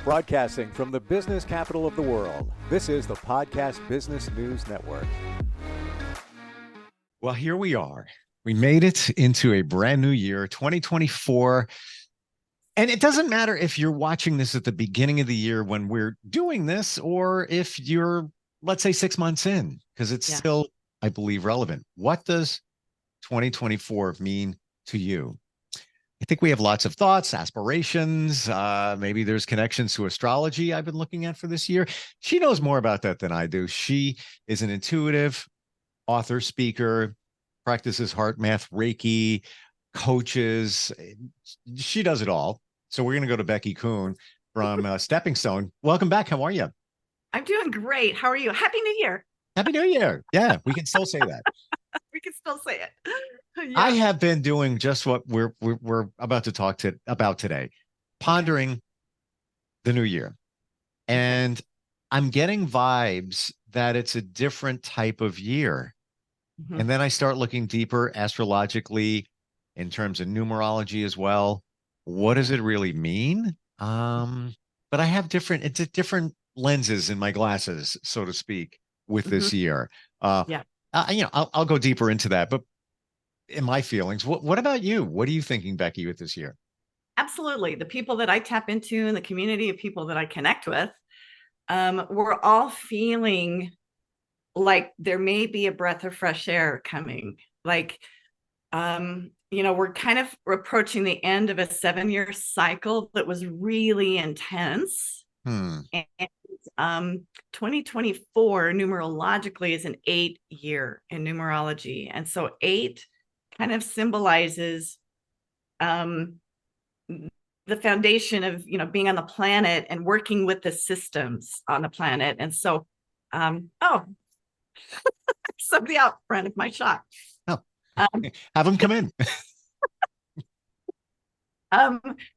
Broadcasting from the business capital of the world, this is the Podcast Business News Network. Well, here we are. We made it into a brand new year, 2024. And it doesn't matter if you're watching this at the beginning of the year when we're doing this, or if you're, let's say, 6 months in, because it's still, I believe, relevant. What does 2024 mean to you? I think we have lots of thoughts, aspirations. Maybe there's connections to astrology I've been looking at for this year. She knows more about that than I do. She is an intuitive author, speaker, practices heart math, Reiki, coaches. She does it all. So we're going to go to Becki Koon from Stepping Stone. Welcome back. How are you? I'm doing great. How are you? Happy New Year. Happy New Year. Yeah, we can still say that. We can still say it. Yeah. I have been doing just what we're about to talk about today, pondering the new year. And I'm getting vibes that it's a different type of year. And then I start looking deeper astrologically in terms of numerology as well. What does it really mean? But I have different lenses in my glasses, so to speak, with this year. I'll go deeper into that, but in my feelings, what about you? What are you thinking, Becki, with this year? Absolutely. The people that I tap into and the community of people that I connect with, we're all feeling like there may be a breath of fresh air coming. Like, we're kind of approaching the end of a 7-year cycle that was really intense. And 2024 numerologically is an 8-year in numerology. And so 8 kind of symbolizes the foundation of, being on the planet and working with the systems on the planet. And so, somebody out front of my shop. Have them come in.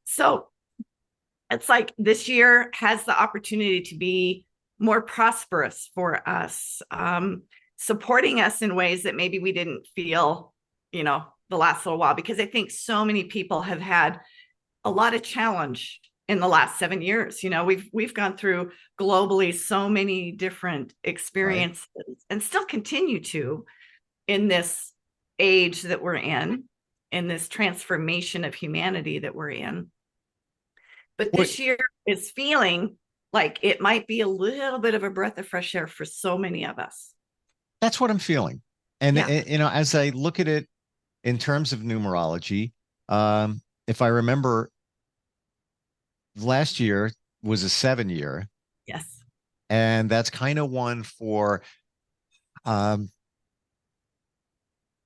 So it's like this year has the opportunity to be more prosperous for us, supporting us in ways that maybe we didn't feel, the last little while, because I think so many people have had a lot of challenge in the last 7 years. We've gone through globally so many different experiences and still continue to in this age that we're in this transformation of humanity that we're in. But this year is feeling like it might be a little bit of a breath of fresh air for so many of us. That's what I'm feeling. And, as I look at it in terms of numerology, if I remember, last year was a 7-year. Yes. And that's kind of one for a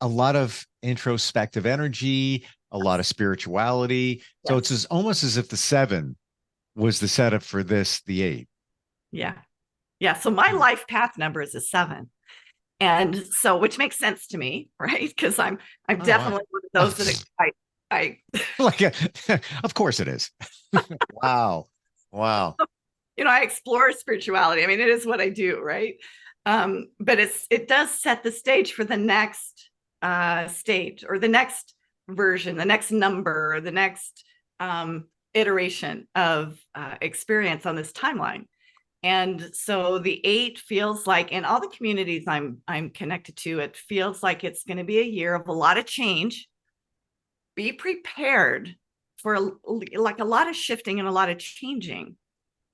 lot of introspective energy, a lot of spirituality. So it's almost as if the 7 was the setup for this, the 8. Yeah. So my life path number is a 7. And so, which makes sense to me, right? Because I'm definitely one of those that I like, of course it is. Wow. I explore spirituality. I mean, it is what I do, right? But it does set the stage for the next stage, or the next version, the next number, or the next iteration of experience on this timeline. And so the 8 feels like, in all the communities I'm connected to, it feels like it's going to be a year of a lot of change. Be prepared for a lot of shifting and a lot of changing.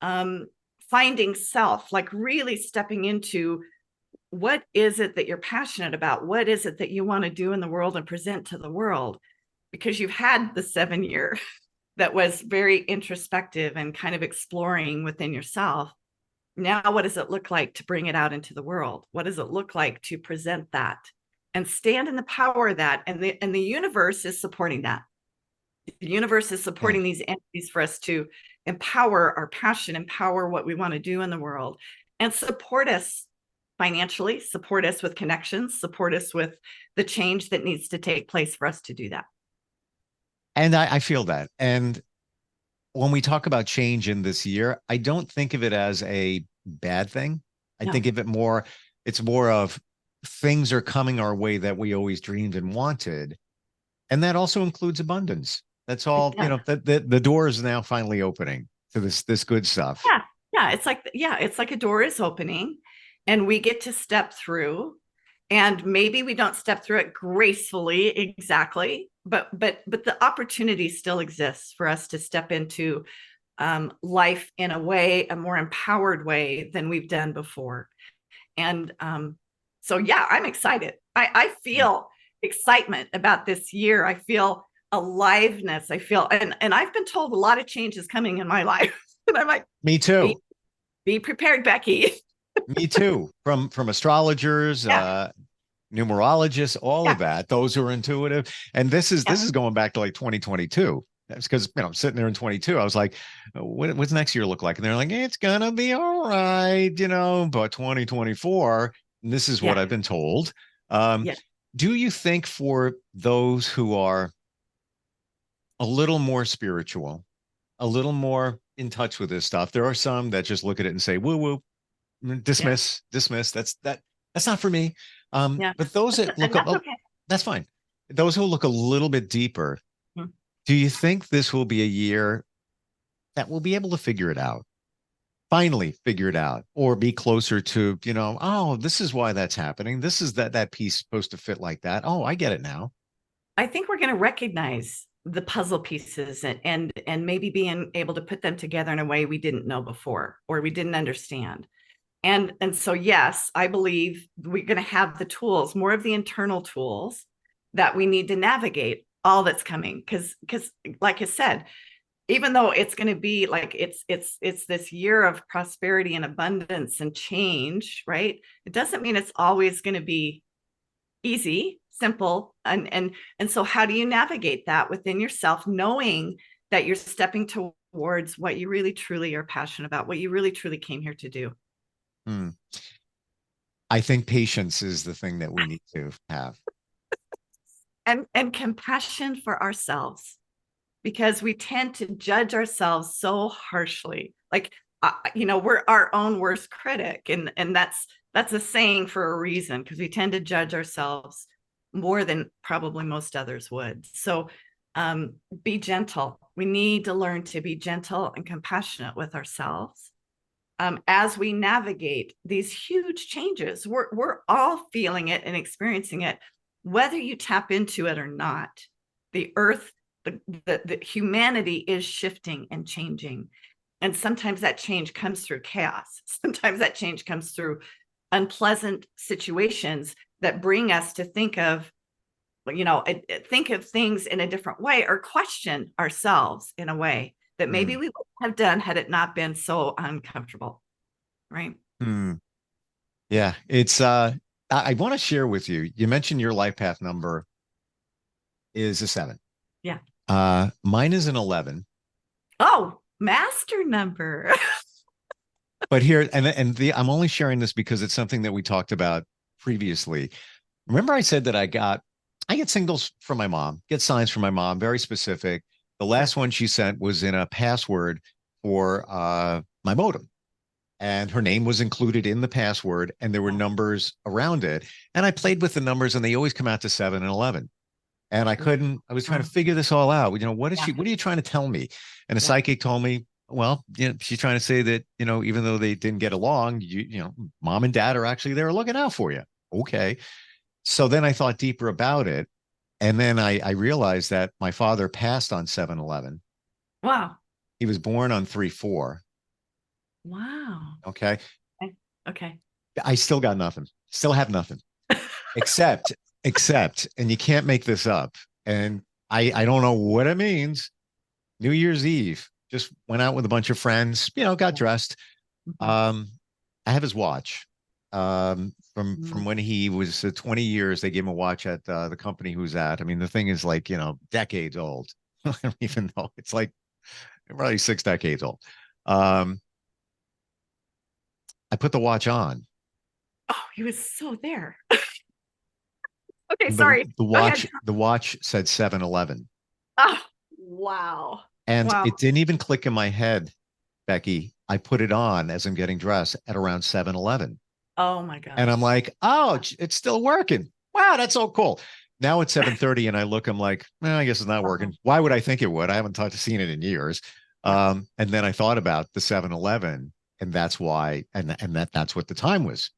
Finding self, like really stepping into what is it that you're passionate about? What is it that you want to do in the world and present to the world? Because you've had the 7-year that was very introspective and kind of exploring within yourself. Now, what does it look like to bring it out into the world? What does it look like to present that and stand in the power of that? And the universe is supporting that. The universe is supporting these entities for us to empower our passion, empower what we want to do in the world, and support us financially, support us with connections, support us with the change that needs to take place for us to do that. And I feel that. And when we talk about change in this year, I don't think of it as a bad thing. I think of it more, it's more of things are coming our way that we always dreamed and wanted. And that also includes abundance. That's all, the door is now finally opening. to this good stuff. Yeah. Yeah. It's like a door is opening and we get to step through, and maybe we don't step through it gracefully exactly, but the opportunity still exists for us to step into life in a more empowered way than we've done before. And so, yeah, I'm excited. I feel excitement about this year. I feel aliveness. I feel, and I've been told a lot of change is coming in my life. And I'm like, Me too. Be prepared, Becki. Me too. From astrologers, Yeah. numerologists, all Yeah. of that. Those who are intuitive, and this is going back to like 2022. That's because I'm sitting there in 22. I was like, what's next year look like? And they're like, it's gonna be all right, But 2024, this is what I've been told. Yeah. Do you think for those who are a little more spiritual, a little more in touch with this stuff, there are some that just look at it and say, woo woo, dismiss. That's not for me. But those that look up, okay. that's fine. Those who look a little bit deeper, do you think this will be a year that we'll be able to figure it out? Finally figure it out, or be closer to, oh, this is why that's happening. This is that piece supposed to fit like that. Oh, I get it now. I think we're going to recognize the puzzle pieces and maybe being able to put them together in a way we didn't know before or we didn't understand. And so, yes, I believe we're going to have the tools, more of the internal tools that we need to navigate all that's coming. Because like I said, even though it's going to be like it's this year of prosperity and abundance and change, right? It doesn't mean it's always going to be easy, simple. And so how do you navigate that within yourself, knowing that you're stepping towards what you really truly are passionate about, what you really truly came here to do? I think patience is the thing that we need to have. And compassion for ourselves, because we tend to judge ourselves so harshly. Like, we're our own worst critic. And that's a saying for a reason, because we tend to judge ourselves more than probably most others would. So be gentle. We need to learn to be gentle and compassionate with ourselves. As we navigate these huge changes, we're all feeling it and experiencing it, whether you tap into it or not. The earth, the humanity is shifting and changing. And sometimes that change comes through chaos. Sometimes that change comes through unpleasant situations that bring us to think of things in a different way, or question ourselves in a way that maybe we wouldn't have done had it not been so uncomfortable. Right. Yeah. It's I want to share with you. You mentioned your life path number is a 7. Yeah. Mine is an 11. Oh, master number. But here, I'm only sharing this because it's something that we talked about previously. Remember I said that I get signals from my mom, get signs from my mom, very specific. The last one she sent was in a password for my modem. And her name was included in the password, and there were numbers around it. And I played with the numbers, and they always come out to 7 and 11. And I was trying to figure this all out. What are you trying to tell me? And a psychic told me, well, she's trying to say that, even though they didn't get along, mom and dad are actually there looking out for you. Okay. So then I thought deeper about it. And then I realized that my father passed on 7/11. Wow. He was born on 3/4. Wow. Okay. Okay. I still got nothing. Still have nothing. except, and you can't make this up. And I don't know what it means. New Year's Eve, just went out with a bunch of friends, got dressed. I have his watch. From when he was 20 years, they gave him a watch at the company who's at. I mean, the thing is like, decades old. I don't even know. It's like probably 6 decades old. I put the watch on. Oh, he was so there. Okay, sorry. The watch said 7/11. Oh, wow. And it didn't even click in my head, Becki. I put it on as I'm getting dressed at around 7/11. Oh my God. And I'm like, oh, it's still working. Wow, that's so cool. Now it's 7:30 and I look, I'm like, I guess it's not working. Why would I think it would? I haven't seen it in years. And then I thought about the 7-Eleven, and that's why, and that's what the time was.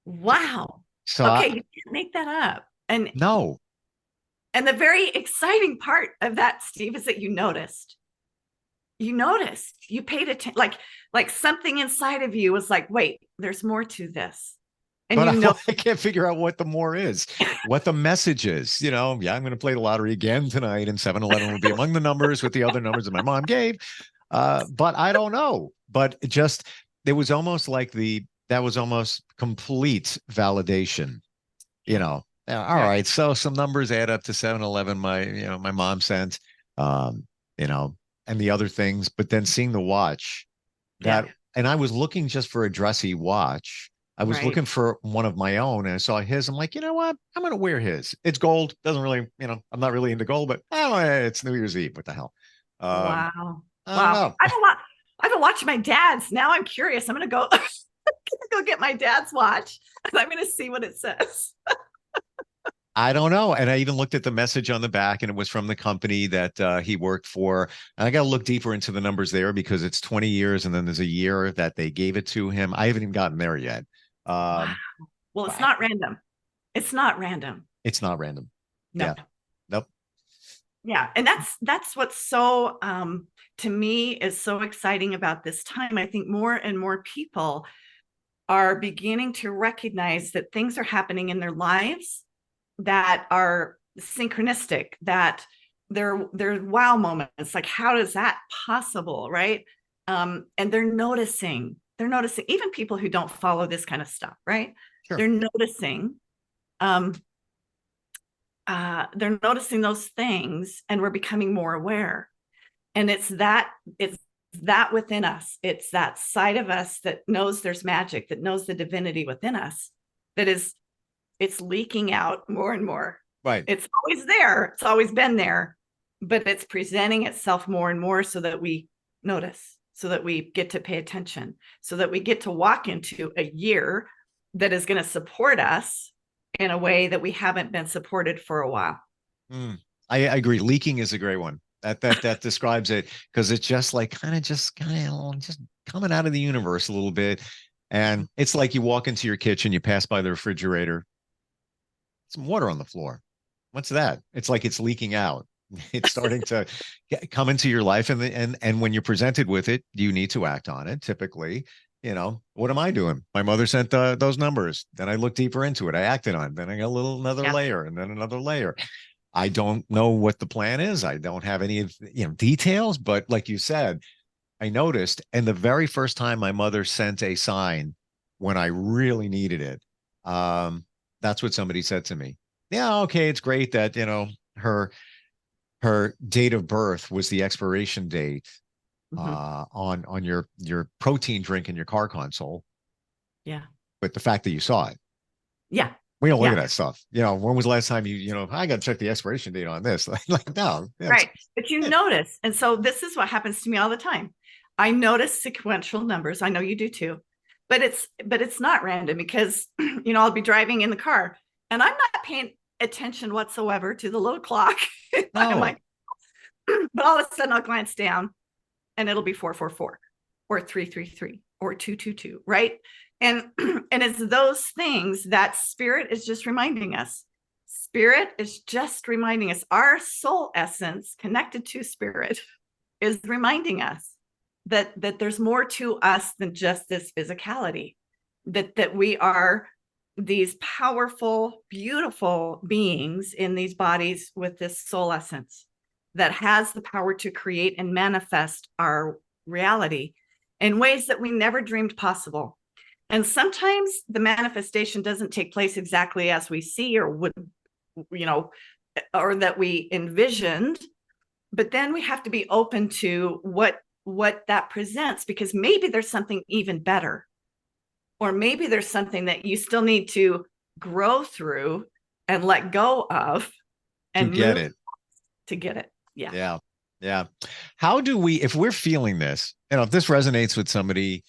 Wow. So Okay, you can't make that up. no, And the very exciting part of that, Steve, is that you noticed. You paid attention, like something inside of you was like, wait, there's more to this. And but you know, I can't figure out what the more is, what the message is. Yeah, I'm going to play the lottery again tonight, and 7-Eleven will be among the numbers with the other numbers that my mom gave. But I don't know. But it was almost like that was almost complete validation. All right. So some numbers add up to 7-Eleven. My mom sent, um, and the other things. But then seeing the watch, and I was looking just for a dressy watch. I was looking for one of my own, and I saw his. I'm like, you know what? I'm going to wear his. It's gold. Doesn't really, I'm not really into gold, but it's New Year's Eve. What the hell? wow. I don't know. I've been watching my dad's. Now I'm curious. I'm going to go, go get my dad's watch, and I'm going to see what it says. I don't know. And I even looked at the message on the back, and it was from the company that he worked for. And I got to look deeper into the numbers there because it's 20 years, and then there's a year that they gave it to him. I haven't even gotten there yet. Wow. Well, it's not random. It's not random. It's not random. No. Yeah. Nope. Yeah. And that's what's so, to me, is so exciting about this time. I think more and more people are beginning to recognize that things are happening in their lives that are synchronistic, that they're wow moments. Like, how is that possible? Right. And they're noticing, even people who don't follow this kind of stuff, right? Sure. They're noticing, those things, and we're becoming more aware. And it's that within us. It's that side of us that knows there's magic, that knows the divinity within us, it's leaking out more and more. Right. It's always there. It's always been there, but it's presenting itself more and more so that we notice, so that we get to pay attention, so that we get to walk into a year that is going to support us in a way that we haven't been supported for a while. I agree. Leaking is a great one. That describes it, because it's just like kind of just coming out of the universe a little bit. And it's like you walk into your kitchen, you pass by the refrigerator, some water on the floor. What's that? It's like it's leaking out. It's starting to come into your life, and when you're presented with it, you need to act on it. Typically, what am I doing? My mother sent those numbers. Then I looked deeper into it. I acted on it. Then I got another layer, and then another layer. I don't know what the plan is. I don't have any details, but like you said, I noticed. And the very first time my mother sent a sign when I really needed it, that's what somebody said to me. Yeah, okay, it's great that her date of birth was the expiration date on your protein drink in your car console. Yeah. But the fact that you saw it. Yeah. We don't look at that stuff. When was the last time I got to check the expiration date on this? like no. Right. But you notice. And so this is what happens to me all the time. I notice sequential numbers. I know you do too. But it's not random, because I'll be driving in the car and I'm not paying attention whatsoever to the little clock. I'm like, but all of a sudden I'll glance down and it'll be 444 or 333 or 222, right? And it's those things that spirit is just reminding us. Spirit is just reminding us. Our soul essence connected to spirit is reminding us that there's more to us than just this physicality, that we are these powerful, beautiful beings in these bodies with this soul essence that has the power to create and manifest our reality in ways that we never dreamed possible. And sometimes the manifestation doesn't take place exactly as we see or would, or that we envisioned, but then we have to be open to what that presents, because maybe there's something even better, or maybe there's something that you still need to grow through and let go of and get it. To get it. Yeah. Yeah. How do we, if we're feeling this, if this resonates with somebody,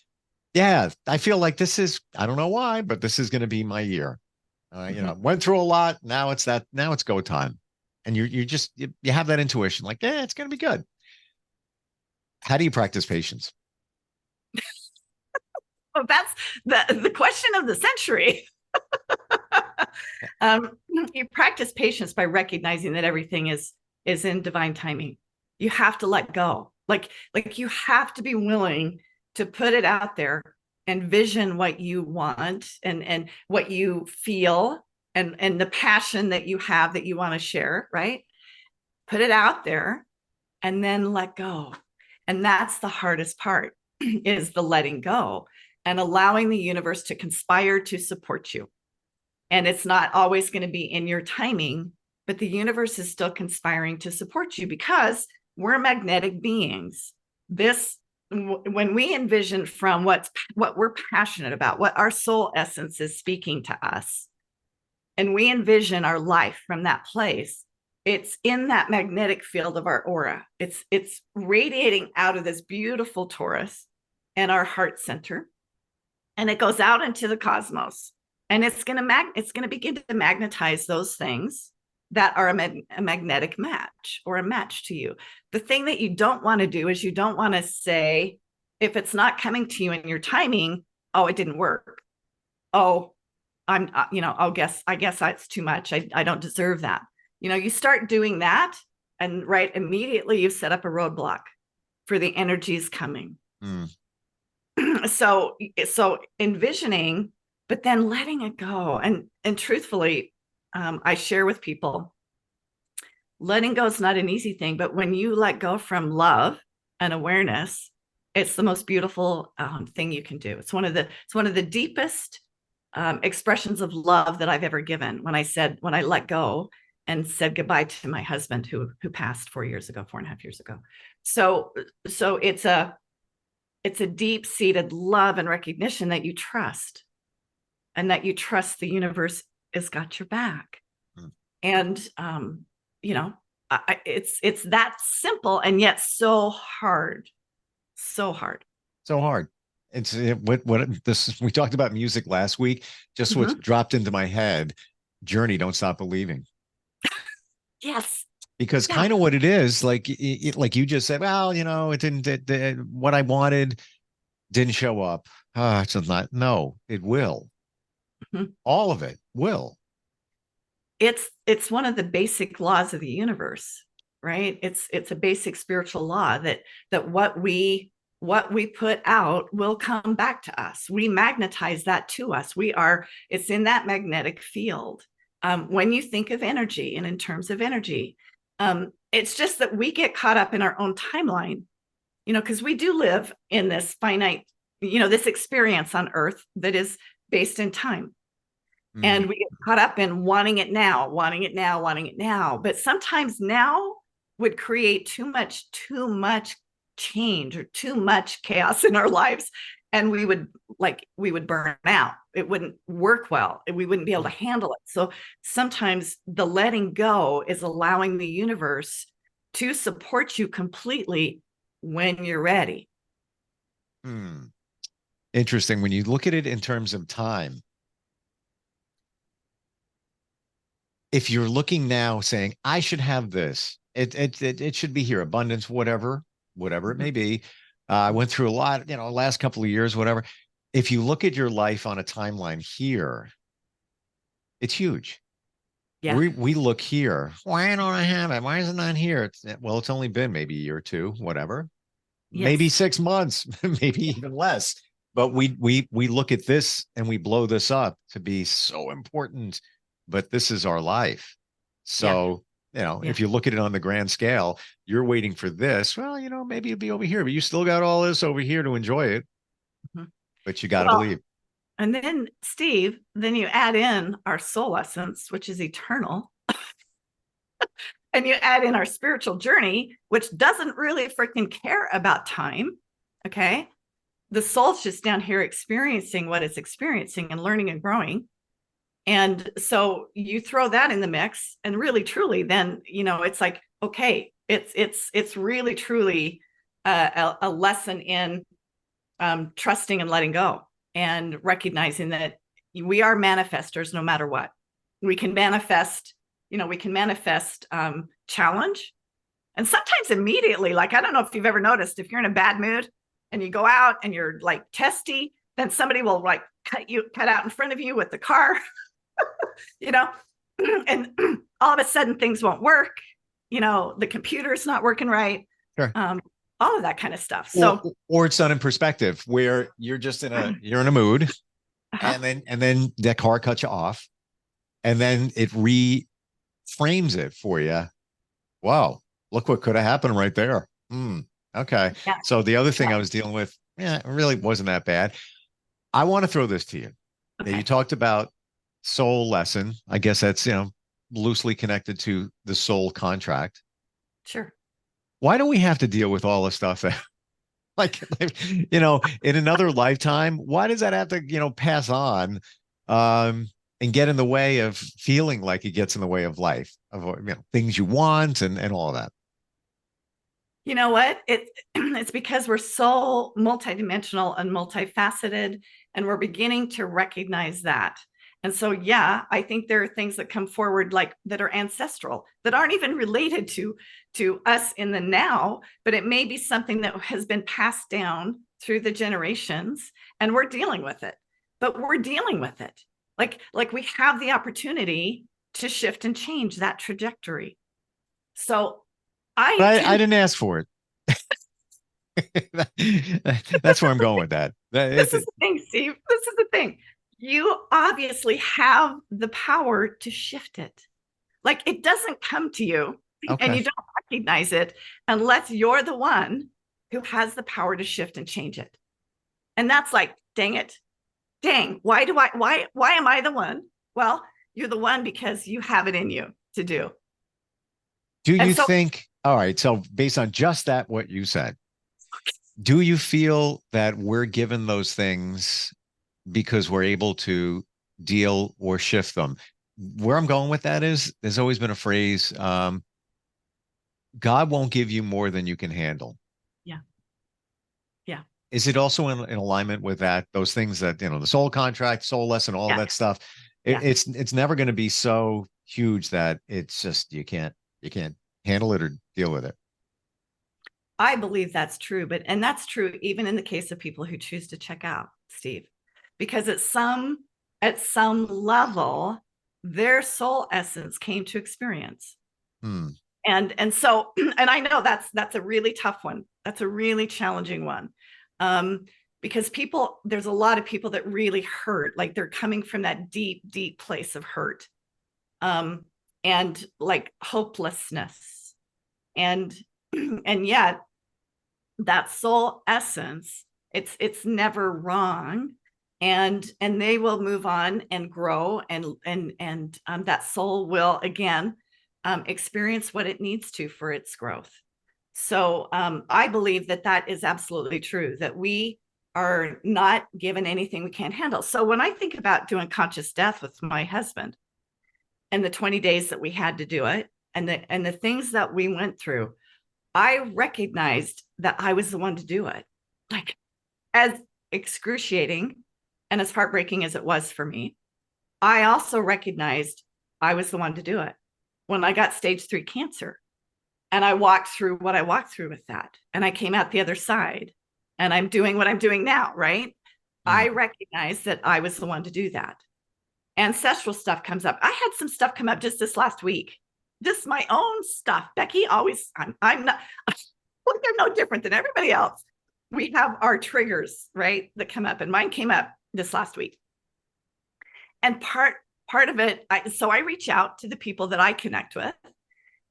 I feel like this is, I don't know why, but this is going to be my year. Went through a lot. Now it's go time. And you have that intuition, like, it's going to be good. How do you practice patience? Oh, that's the question of the century. You practice patience by recognizing that everything is in divine timing. You have to let go. Like you have to be willing to put it out there and vision what you want and what you feel and the passion that you have that you want to share, right? Put it out there and then let go. And that's the hardest part is the letting go and allowing the universe to conspire to support you. And it's not always going to be in your timing, but the universe is still conspiring to support you because we're magnetic beings. When we envision from what we're passionate about, what our soul essence is speaking to us, and we envision our life from that place, it's in that magnetic field of our aura. It's radiating out of this beautiful torus and our heart center, and it goes out into the cosmos. And it's going to begin to magnetize those things that are a magnetic match or a match to you. The thing that you don't want to do is you don't want to say, if it's not coming to you in your timing, oh, it didn't work. Oh, I guess that's too much. I don't deserve that. You start doing that and right immediately you set up a roadblock for the energies coming. So envisioning, but then letting it go. And truthfully, I share with people, letting go is not an easy thing, but when you let go from love and awareness, it's the most beautiful thing you can do. It's one of the deepest expressions of love that I've ever given. When I let go and said goodbye to my husband who passed 4.5 years ago. So it's a deep-seated love and recognition that you trust. And that you trust the universe has got your back. And, it's that simple and yet so hard. So hard. So hard. It's we talked about music last week. Just what dropped into my head, Journey, Don't Stop Believing. Yes. Because kind of what it is, like you just said, well, it didn't, what I wanted didn't show up. It's not, no, it will. All of it will. It's one of the basic laws of the universe, right? It's a basic spiritual law that what we put out will come back to us. We magnetize that to us. It's in that magnetic field. When you think of energy and in terms of energy, it's just that we get caught up in our own timeline, because we do live in this finite, this experience on Earth that is based in time. And we get caught up in wanting it now. But sometimes now would create too much change or too much chaos in our lives. And we would burn out. It wouldn't work well. We wouldn't be able to handle it. So sometimes the letting go is allowing the universe to support you completely when you're ready. Interesting. When you look at it in terms of time, if you're looking now saying, I should have this, it should be here, abundance, whatever it may be. I went through a lot, last couple of years, whatever. If you look at your life on a timeline here, it's huge. Yeah. We look here. Why don't I have it? Why is it not here? It's only been maybe a year or two, whatever. Yes. Maybe 6 months, maybe even less. But we look at this and we blow this up to be so important. But this is our life. So, if you look at it on the grand scale, you're waiting for this. Well, maybe it'd be over here, but you still got all this over here to enjoy it. But you got to believe. And then, Steve, you add in our soul essence, which is eternal. And you add in our spiritual journey, which doesn't really freaking care about time. Okay. The soul's just down here experiencing what it's experiencing and learning and growing. And so you throw that in the mix and really, truly, then, it's like, okay, it's really, truly a lesson in trusting and letting go and recognizing that we are manifestors no matter what. We can manifest, challenge. And sometimes immediately, like, I don't know if you've ever noticed, if you're in a bad mood and you go out and you're like testy, then somebody will like cut out in front of you with the car, you know, and all of a sudden things won't work. You know, the computer's not working right. Sure. All of that kind of stuff. So, or it's done in perspective where you're just you're in a mood, uh-huh. and then that car cuts you off, and then it reframes it for you. Wow, look what could have happened right there. Okay. Yeah. So the other thing I was dealing with, it really wasn't that bad. I want to throw this to you. Okay. Now, you talked about soul lesson. I guess that's, loosely connected to the soul contract. Sure. Why do we have to deal with all the stuff that like in another lifetime? Why does that have to, pass on and get in the way of feeling like it gets in the way of life, of things you want and all of that? You know what? It's because we're so multidimensional and multifaceted, and we're beginning to recognize that. And so, yeah, I think there are things that come forward like that are ancestral, that aren't even related to us in the now, but it may be something that has been passed down through the generations, and we're dealing with it. But we're dealing with it. Like we have the opportunity to shift and change that trajectory. So I didn't ask for it. That's where I'm going with that. This is the thing, Steve. This is the thing. You obviously have the power to shift it. Like, it doesn't come to you, and you don't recognize it unless you're the one who has the power to shift and change it. And that's like, dang it. Dang, why am I the one? Well, you're the one because you have it in you to do. Do you think, all right, so based on just that, what you said, do you feel that we're given those things because we're able to deal or shift them? Where I'm going with that is, there's always been a phrase, God won't give you more than you can handle. Yeah. Yeah. Is it also in alignment with that, those things that, the soul contract, soul lesson, all that stuff? It's never going to be so huge that it's just, you can't handle it or deal with it. I believe that's true, and that's true even in the case of people who choose to check out, Steve, because at some level, their soul essence came to experience. And so, and I know that's a really tough one. That's a really challenging one. Because there's a lot of people that really hurt, like they're coming from that deep, deep place of hurt. And like hopelessness. And yet that soul essence, it's never wrong, and they will move on and grow, and that soul will again experience what it needs to for its growth. So I believe that is absolutely true, that we are not given anything we can't handle. So when I think about doing conscious death with my husband and the 20 days that we had to do it, and the things that we went through, I recognized that I was the one to do it. Like, as excruciating and as heartbreaking as it was for me, I also recognized I was the one to do it. When I got stage 3 cancer, and I walked through what I walked through with that, and I came out the other side, and I'm doing what I'm doing now, right? I recognized that I was the one to do that. Ancestral stuff comes up. I had some stuff come up just this last week. Just my own stuff. Becki, always, I'm not, they're no different than everybody else. We have our triggers, right, that come up, and mine came up this last week. And part of it, so I reach out to the people that I connect with.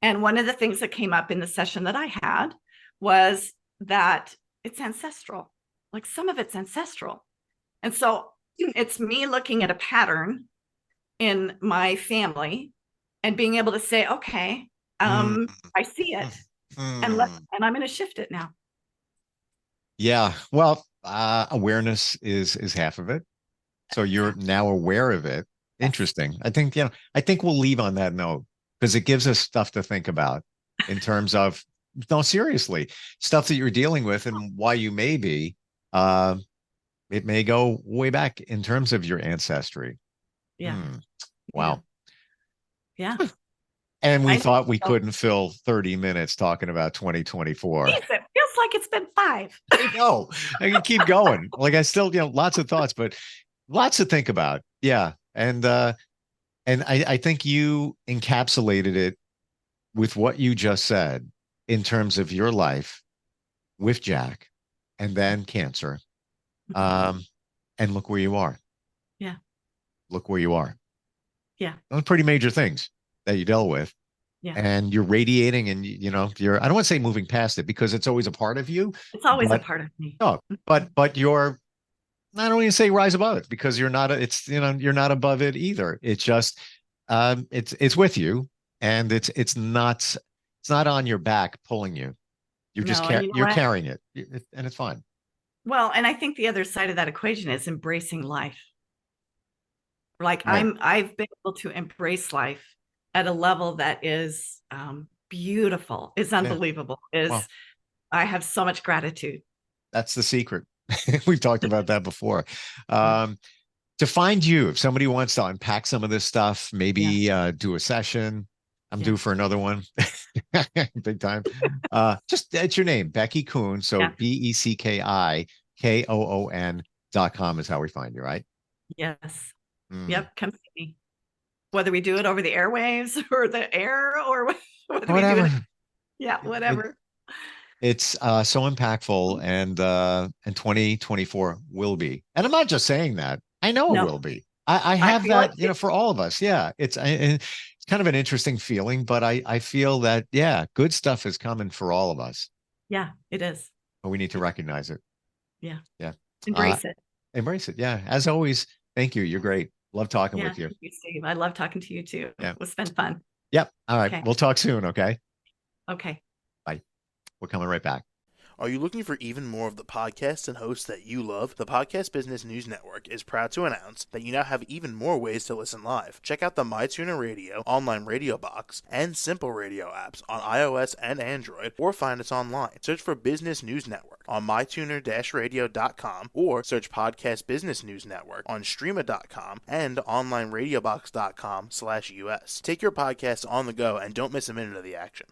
And one of the things that came up in the session that I had was that it's ancestral. Like, some of it's ancestral. And so it's me looking at a pattern in my family and being able to say, okay, I see it, and I'm going to shift it now. Yeah. Well, awareness is half of it. So you're now aware of it. Interesting. I think we'll leave on that note, because it gives us stuff to think about in terms of, no, seriously, stuff that you're dealing with and why you may be, it may go way back in terms of your ancestry. Yeah. Wow. Yeah. And we I thought we know. couldn't fill 30 minutes talking about 2024. Jeez, it feels like it's been 5. I know. I can keep going. Like I still, lots of thoughts, but lots to think about. Yeah. And I think you encapsulated it with what you just said in terms of your life with Jack and then cancer. And look where you are. Yeah. Look where you are. Yeah. Those pretty major things that you dealt with. Yeah. And you're radiating and you're, I don't want to say moving past it because it's always a part of you. It's always a part of me. No, but you're, I don't even say rise above it because you're not, you're not above it either. It's just, it's with you and it's not on your back pulling you. You're just, you're carrying it and it's fine. Well, and I think the other side of that equation is embracing life. Like Right. I've been able to embrace life at a level that is beautiful. It's unbelievable. Wow. I have so much gratitude. That's the secret. We've talked about that before. To find you, if somebody wants to unpack some of this stuff, maybe do a session. I'm due for another one. Big time. Just it's your name, Becki Koon. So BECKIKOON.com is how we find you, right? Yes. Yep. Come see me. Whether we do it over the airwaves or the air or whether Whatever. we do it. Yeah, whatever. It's so impactful and 2024 will be. And I'm not just saying that. I know it will be. I have that, for all of us. Yeah. It's kind of an interesting feeling, but I feel that, good stuff is coming for all of us. Yeah, it is. But we need to recognize it. Yeah. Yeah. Embrace it. Embrace it. Yeah. As always, thank you. You're great. Love talking with you. Thank you, Steve. I love talking to you too. Yeah. It's been fun. Yep. All right. Okay. We'll talk soon. Okay. Okay. Bye. We're coming right back. Are you looking for even more of the podcasts and hosts that you love? The Podcast Business News Network is proud to announce that you now have even more ways to listen live. Check out the MyTuner Radio, online radio box, and Simple Radio apps on iOS and Android, or find us online. Search for Business News Network on mytuner-radio.com or search Podcast Business News Network on streama.com and onlineradiobox.com/US. Take your podcast on the go and don't miss a minute of the action.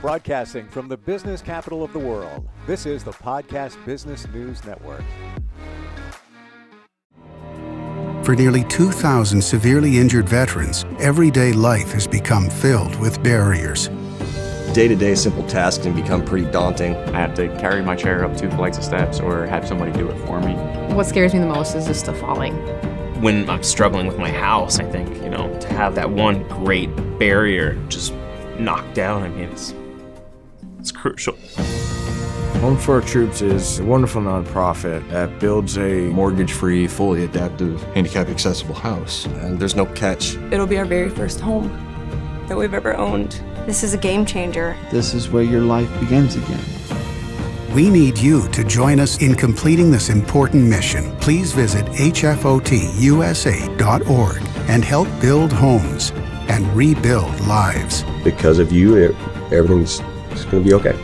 Broadcasting from the business capital of the world, this is the Podcast Business News Network. For nearly 2,000 severely injured veterans, everyday life has become filled with barriers. Day-to-day simple tasks can become pretty daunting. I have to carry my chair up 2 flights of steps or have somebody do it for me. What scares me the most is just the falling. When I'm struggling with my house, I think, to have that one great barrier just knocked down, it's crucial. Home for Our Troops is a wonderful nonprofit that builds a mortgage-free, fully adaptive, handicap-accessible house. And there's no catch. It'll be our very first home that we've ever owned. This is a game changer. This is where your life begins again. We need you to join us in completing this important mission. Please visit hfotusa.org and help build homes and rebuild lives. Because of you, everything's going to be okay.